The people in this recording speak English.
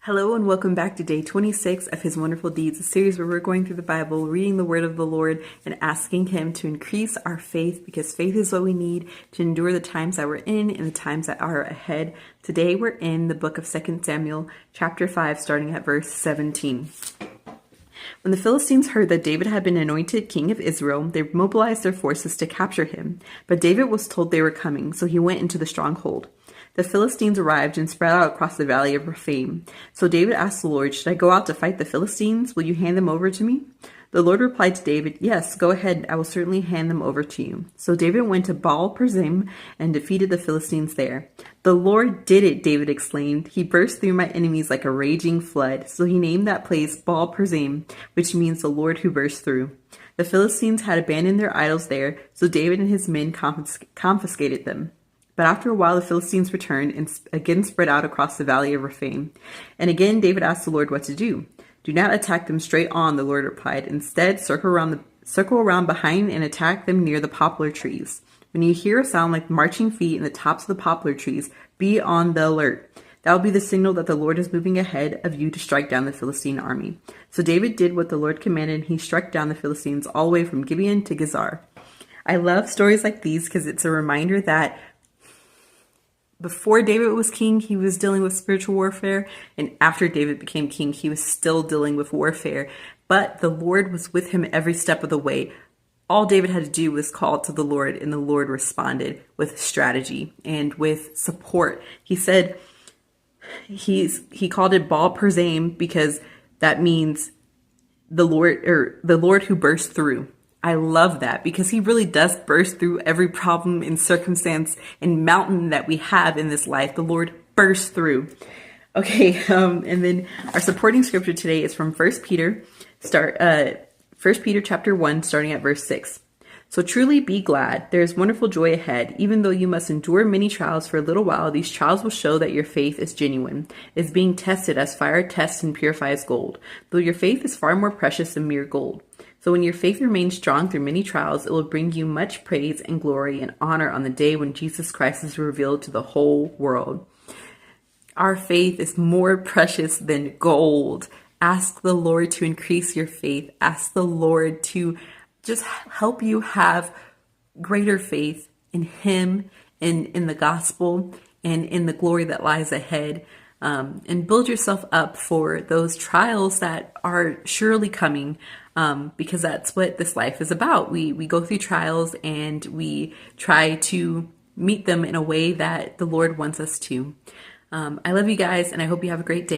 Hello and welcome back to day 26 of His Wonderful Deeds, a series where we're going through the Bible, reading the Word of the Lord, and asking Him to increase our faith, because faith is what we need to endure the times that we're in and the times that are ahead. Today we're in the book of 2 Samuel, chapter 5, starting at verse 17. When the Philistines heard that David had been anointed king of Israel, they mobilized their forces to capture him. But David was told they were coming, so he went into the stronghold. The Philistines arrived and spread out across the valley of Rephaim. So David asked the Lord, "Should I go out to fight the Philistines? Will you hand them over to me?" The Lord replied to David, "Yes, go ahead. I will certainly hand them over to you." So David went to Baal Perazim and defeated the Philistines there. "The Lord did it," David exclaimed. "He burst through my enemies like a raging flood." So he named that place Baal Perazim, which means the Lord who burst through. The Philistines had abandoned their idols there, so David and his men confiscated them. But after a while, the Philistines returned and again spread out across the valley of Rephaim. And again, David asked the Lord what to do. "Do not attack them straight on," the Lord replied. "Instead, circle around behind and attack them near the poplar trees. When you hear a sound like marching feet in the tops of the poplar trees, be on the alert. That will be the signal that the Lord is moving ahead of you to strike down the Philistine army." So David did what the Lord commanded, and he struck down the Philistines all the way from Gibeon to Gezer. I love stories like these because it's a reminder that before David was king, he was dealing with spiritual warfare, and after David became king, he was still dealing with warfare. But the Lord was with him every step of the way. All David had to do was call to the Lord, and the Lord responded with strategy and with support. He said he called it Baal Perazim because that means the Lord who burst through. I love that because he really does burst through every problem and circumstance and mountain that we have in this life. The Lord bursts through. Okay, and then our supporting scripture today is from 1 Peter chapter 1, starting at verse 6. "So truly be glad. There is wonderful joy ahead. Even though you must endure many trials for a little while, these trials will show that your faith is genuine. It is being tested as fire tests and purifies gold, though your faith is far more precious than mere gold. So when your faith remains strong through many trials, it will bring you much praise and glory and honor on the day when Jesus Christ is revealed to the whole world." Our faith is more precious than gold. Ask the Lord to increase your faith. Ask the Lord to just help you have greater faith in Him, in the gospel, and in the glory that lies ahead. And build yourself up for those trials that are surely coming, because that's what this life is about. We go through trials and we try to meet them in a way that the Lord wants us to. I love you guys, and I hope you have a great day.